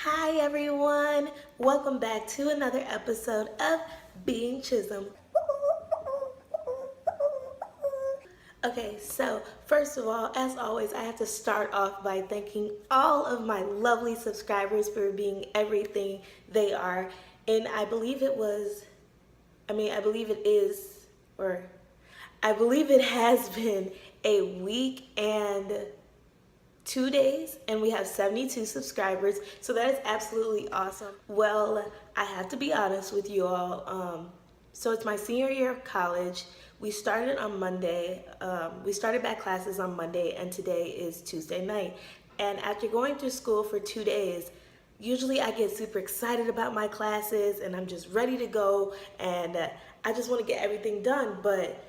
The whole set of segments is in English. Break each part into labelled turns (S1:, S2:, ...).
S1: Hi everyone, welcome back to another episode of Being Chisholm. Okay, so first of all, as always, I have to start off by thanking all of my lovely subscribers for being everything they are. And I believe it was, I believe it is, or I believe it has been a week and 2 days, and we have 72 subscribers, so that is absolutely awesome. Well, I have to be honest with you all. So it's my senior year of college. We started on Monday. We started back classes on Monday, and today is Tuesday night. And after going through school for 2 days, usually I get super excited about my classes and I'm just ready to go, and I just want to get everything done. But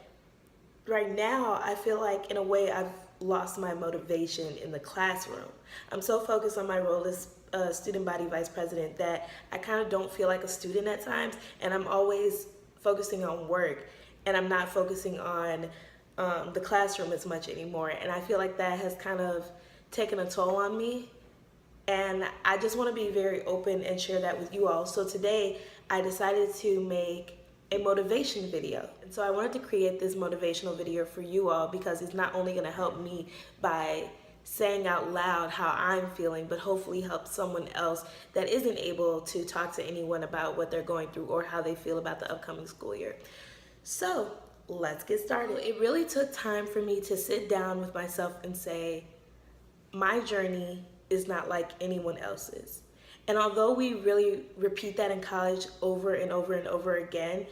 S1: right now, I feel like in a way I've lost my motivation in the classroom. I'm so focused on my role as student body vice president that I kind of don't feel like a student at times, and I'm always focusing on work and I'm not focusing on the classroom as much anymore. And I feel like that has kind of taken a toll on me, and I just want to be very open and share that with you all. So today I decided to make a motivation video. And so I wanted to create this motivational video for you all because it's not only going to help me by saying out loud how I'm feeling, but hopefully help someone else that isn't able to talk to anyone about what they're going through or how they feel about the upcoming school year. So let's get started. It really took time for me to sit down with myself and say, my journey is not like anyone else's. And although we really repeat that in college over and over and over again,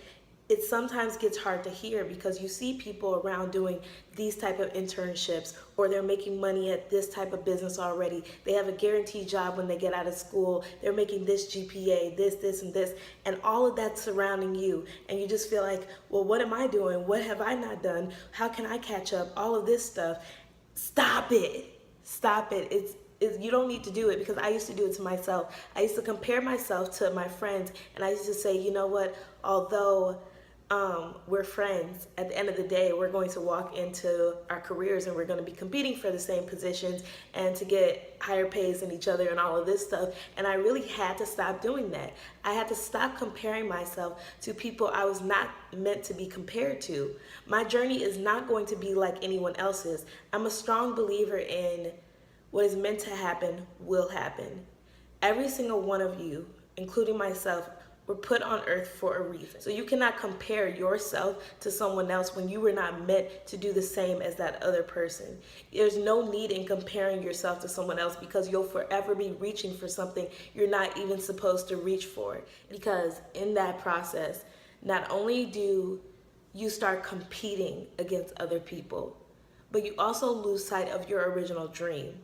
S1: it sometimes gets hard to hear because you see people around doing these type of internships, or they're making money at this type of business already. They have a guaranteed job when they get out of school. They're making this GPA, this, and this, and all of that surrounding you. And you just feel like, well, what am I doing? What have I not done? How can I catch up? All of this stuff. Stop it. Stop it. You don't need to do it, because I used to do it to myself. I used to compare myself to my friends, and I used to say, you know what, although we're friends, at the end of the day, we're going to walk into our careers and we're going to be competing for the same positions and to get higher pays than each other and all of this stuff. And I really had to stop doing that. I had to stop comparing myself to people I was not meant to be compared to. My journey is not going to be like anyone else's. I'm a strong believer in what is meant to happen will happen. Every single one of you, including myself, were put on earth for a reason. So you cannot compare yourself to someone else when you were not meant to do the same as that other person. There's no need in comparing yourself to someone else, because you'll forever be reaching for something you're not even supposed to reach for. Because in that process, not only do you start competing against other people, but you also lose sight of your original dream.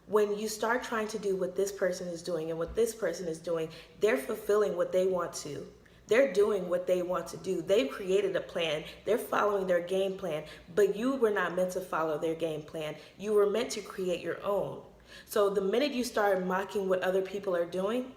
S1: When you start trying to do what this person is doing and what this person is doing, they're fulfilling what they want to. They're doing what they want to do. They've created a plan. They're following their game plan, but you were not meant to follow their game plan. You were meant to create your own. So the minute you start mocking what other people are doing,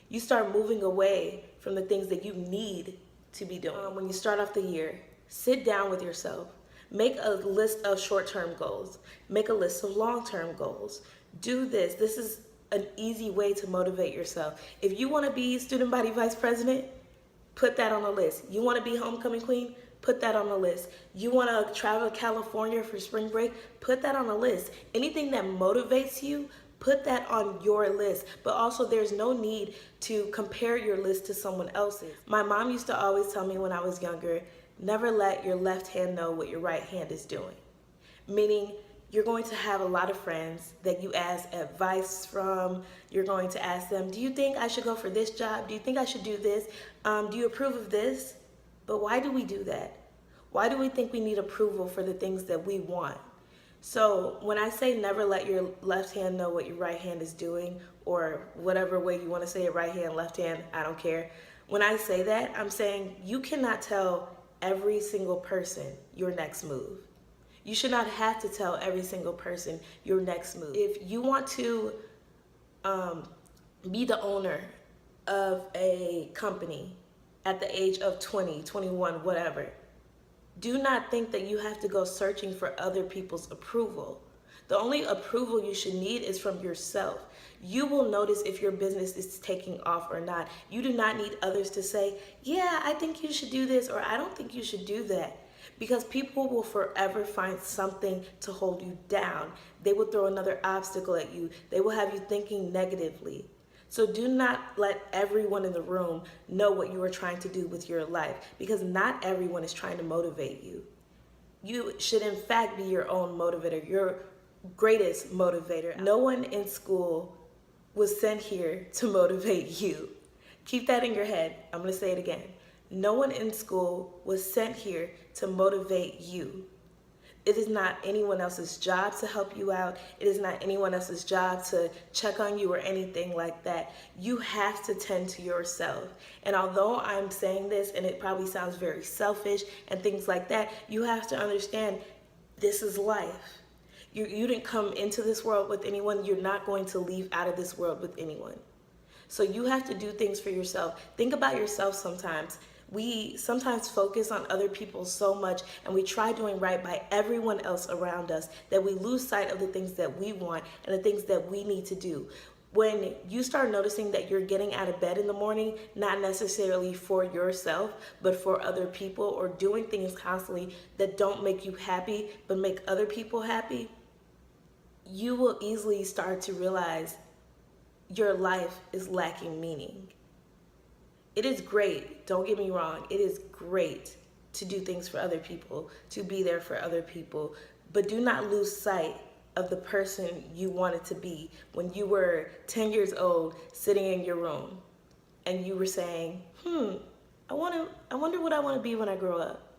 S1: you start moving away from the things that you need to be doing. When you start off the year, sit down with yourself. Make a list of short-term goals. Make a list of long-term goals. Do this. This is an easy way to motivate yourself. If you want to be student body vice president, put that on the list. You want to be homecoming queen? Put that on the list. You want to travel to California for spring break? Put that on the list. Anything that motivates you, put that on your list. But also, there's no need to compare your list to someone else's. My mom used to always tell me when I was younger, never let your left hand know what your right hand is doing. Meaning, you're going to have a lot of friends that you ask advice from. You're going to ask them, do you think I should go for this job? Do you think I should do this? Do you approve of this? But why do we do that? Why do we think we need approval for the things that we want? So when I say never let your left hand know what your right hand is doing, or whatever way you want to say it, right hand, left hand, I don't care. When I say that, I'm saying you cannot tell every single person your next move. You should not have to tell every single person your next move. If you want to be the owner of a company at the age of 20, 21, whatever, do not think that you have to go searching for other people's approval. The only approval you should need is from yourself. You will notice if your business is taking off or not. You do not need others to say, yeah, I think you should do this, or I don't think you should do that. Because people will forever find something to hold you down. They will throw another obstacle at you. They will have you thinking negatively. So do not let everyone in the room know what you are trying to do with your life, because not everyone is trying to motivate you. You should in fact be your own motivator, your greatest motivator. No one in school was sent here to motivate you. Keep that in your head. I'm going to say it again. No one in school was sent here to motivate you. It is not anyone else's job to help you out. It is not anyone else's job to check on you or anything like that. You have to tend to yourself. And although I'm saying this and it probably sounds very selfish and things like that, you have to understand this is life. You didn't come into this world with anyone. You're not going to leave out of this world with anyone. So you have to do things for yourself. Think about yourself sometimes. We sometimes focus on other people so much, and we try doing right by everyone else around us that we lose sight of the things that we want and the things that we need to do. When you start noticing that you're getting out of bed in the morning, not necessarily for yourself, but for other people, or doing things constantly that don't make you happy, but make other people happy, you will easily start to realize your life is lacking meaning. It is great, don't get me wrong, it is great to do things for other people, to be there for other people, but do not lose sight of the person you wanted to be when you were 10 years old, sitting in your room, and you were saying, I wonder what I want to be when I grow up.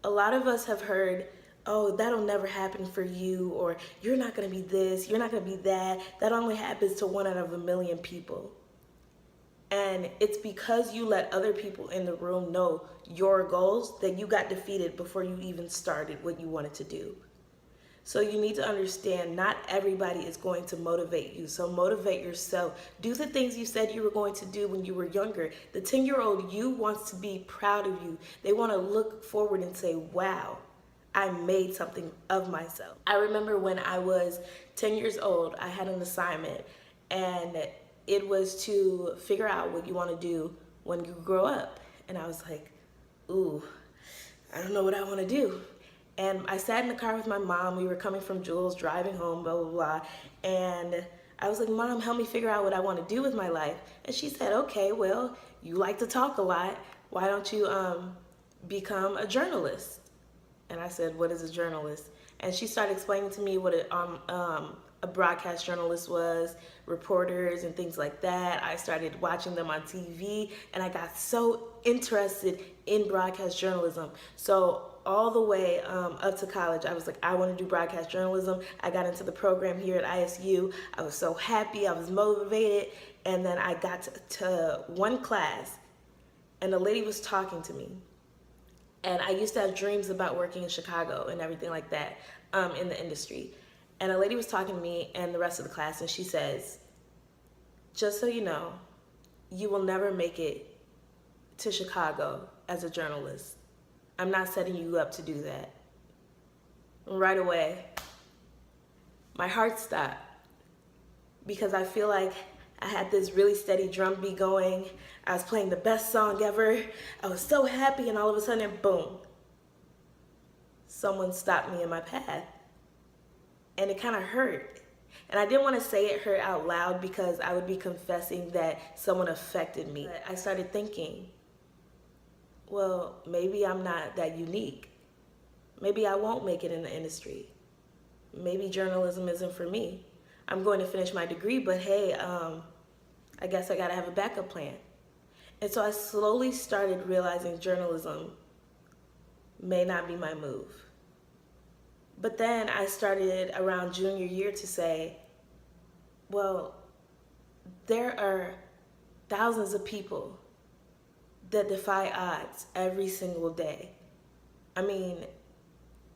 S1: A lot of us have heard, oh, that'll never happen for you, or you're not going to be this, you're not going to be that. That only happens to 1 out of 1,000,000 people. And it's because you let other people in the room know your goals that you got defeated before you even started what you wanted to do. So you need to understand not everybody is going to motivate you. So motivate yourself. Do the things you said you were going to do when you were younger. The 10-year-old you wants to be proud of you. They want to look forward and say, wow, I made something of myself. I remember when I was 10 years old, I had an assignment, and it was to figure out what you want to do when you grow up. And I was like, ooh, I don't know what I want to do. And I sat in the car with my mom. We were coming from Jules, driving home, blah, blah, blah. And I was like, Mom, help me figure out what I want to do with my life. And she said, okay, well, you like to talk a lot. Why don't you become a journalist? And I said, what is a journalist? And she started explaining to me what a broadcast journalist was, reporters and things like that. I started watching them on TV, and I got so interested in broadcast journalism. So all the way up to college, I was like, I want to do broadcast journalism. I got into the program here at ISU. I was so happy, I was motivated. And then I got to one class, and the lady was talking to me. And I used to have dreams about working in Chicago and everything like that in the industry. And a lady was talking to me and the rest of the class, and she says, just so you know, you will never make it to Chicago as a journalist. I'm not setting you up to do that. And right away, my heart stopped, because I feel like I had this really steady drum beat going. I was playing the best song ever. I was so happy, and all of a sudden, boom, someone stopped me in my path. And it kind of hurt. And I didn't want to say it hurt out loud, because I would be confessing that someone affected me. But I started thinking, well, maybe I'm not that unique. Maybe I won't make it in the industry. Maybe journalism isn't for me. I'm going to finish my degree, but hey, I guess I gotta have a backup plan. And so I slowly started realizing journalism may not be my move. But then I started around junior year to say, well, there are thousands of people that defy odds every single day. I mean,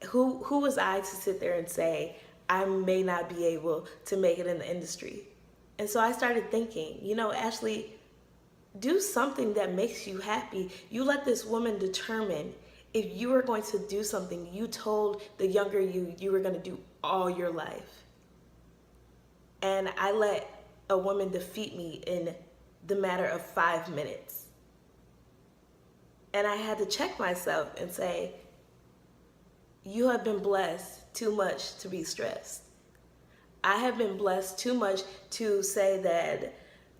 S1: who was I to sit there and say, I may not be able to make it in the industry? And so I started thinking, you know, Ashley, do something that makes you happy. You let this woman determine if you were going to do something. You told the younger you were going to do all your life. And I let a woman defeat me in the matter of 5 minutes. And I had to check myself and say, you have been blessed too much to be stressed. I have been blessed too much to say that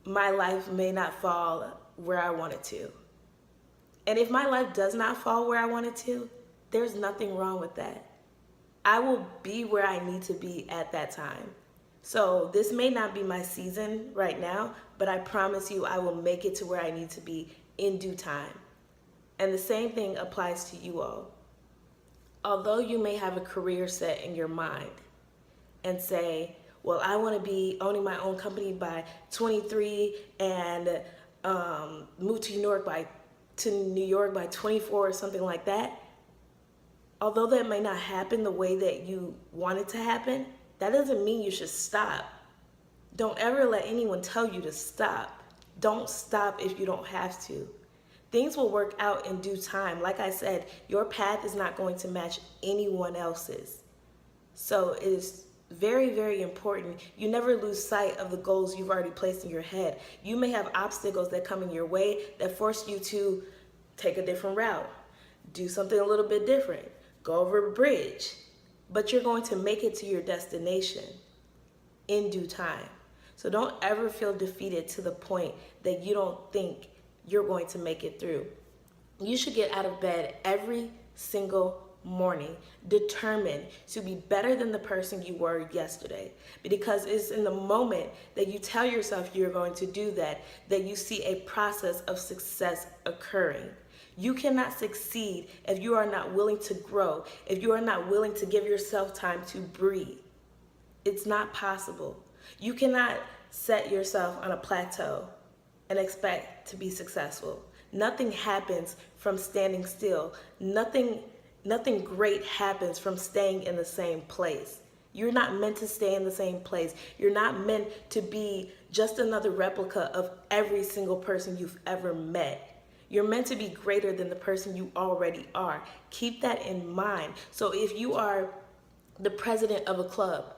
S1: my life may not fall where I want it to. And if my life does not fall where I want it to, there's nothing wrong with that. I will be where I need to be at that time. So this may not be my season right now, but I promise you I will make it to where I need to be in due time. And the same thing applies to you all. Although you may have a career set in your mind and say, well, I want to be owning my own company by 23 and move to New York by 24 or something like that. Although that may not happen the way that you want it to happen, that doesn't mean you should stop. Don't ever let anyone tell you to stop. Don't stop if you don't have to. Things will work out in due time. Like I said, your path is not going to match anyone else's. So it is very, very important. You never lose sight of the goals you've already placed in your head. You may have obstacles that come in your way that force you to take a different route, do something a little bit different, go over a bridge, but you're going to make it to your destination in due time. So don't ever feel defeated to the point that you don't think you're going to make it through. You should get out of bed every single morning determined to be better than the person you were yesterday, because it's in the moment that you tell yourself you're going to do that you see a process of success occurring. You cannot succeed if you are not willing to grow, if you are not willing to give yourself time to breathe. It's not possible. You cannot set yourself on a plateau and expect to be successful. Nothing happens from standing still. Nothing great happens from staying in the same place. You're not meant to stay in the same place. You're not meant to be just another replica of every single person you've ever met. You're meant to be greater than the person you already are. Keep that in mind. So if you are the president of a club,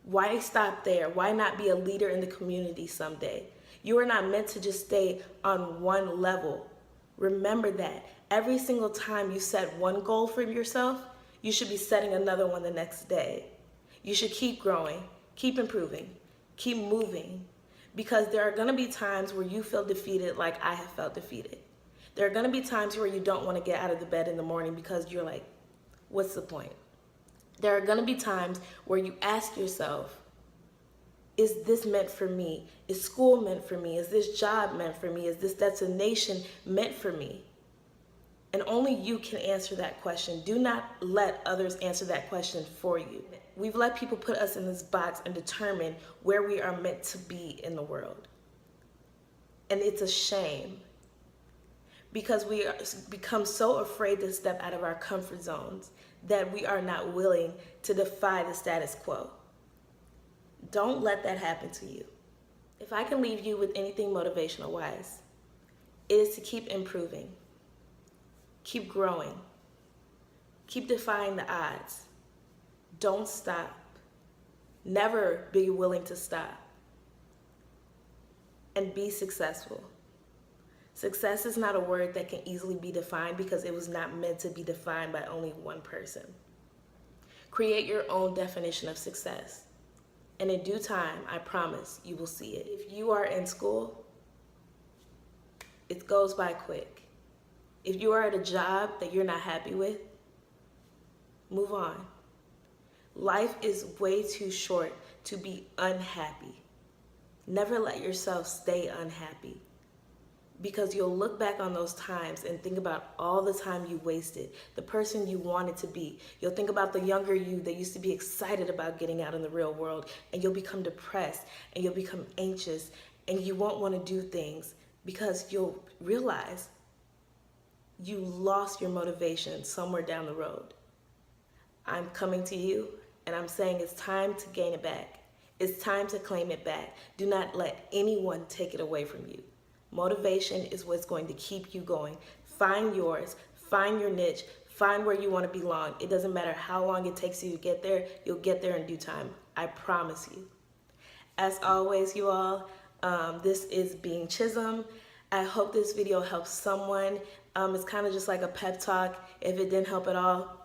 S1: why stop there? Why not be a leader in the community someday? You are not meant to just stay on one level. Remember that. Every single time you set one goal for yourself, you should be setting another one the next day. You should keep growing, keep improving, keep moving, because there are going to be times where you feel defeated like I have felt defeated. There are going to be times where you don't want to get out of the bed in the morning because you're like, what's the point? There are going to be times where you ask yourself, is this meant for me? Is school meant for me? Is this job meant for me? Is this destination meant for me? And only you can answer that question. Do not let others answer that question for you. We've let people put us in this box and determine where we are meant to be in the world. And it's a shame, because we become so afraid to step out of our comfort zones that we are not willing to defy the status quo. Don't let that happen to you. If I can leave you with anything motivational wise, it is to keep improving, keep growing, keep defying the odds. Don't stop. Never be willing to stop. And be successful. Success is not a word that can easily be defined because it was not meant to be defined by only one person. Create your own definition of success. And in due time, I promise you will see it. If you are in school, it goes by quick. If you are at a job that you're not happy with, move on. Life is way too short to be unhappy. Never let yourself stay unhappy, because you'll look back on those times and think about all the time you wasted, the person you wanted to be. You'll think about the younger you that used to be excited about getting out in the real world, and you'll become depressed and you'll become anxious and you won't want to do things because you'll realize you lost your motivation somewhere down the road. I'm coming to you and I'm saying it's time to gain it back. It's time to claim it back. Do not let anyone take it away from you. Motivation is what's going to keep you going. Find yours, find your niche, Find where you want to belong. It doesn't matter how long it takes you to get there. You'll get there in due time. I promise you. As always, you all, this is Being Chisholm. I hope this video helps someone. It's kind of just like a pep talk. If it didn't help at all,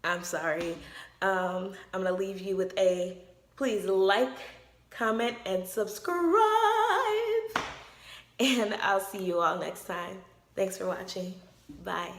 S1: I'm sorry. I'm going to leave you with a please like, comment, and subscribe. And I'll see you all next time. Thanks for watching. Bye.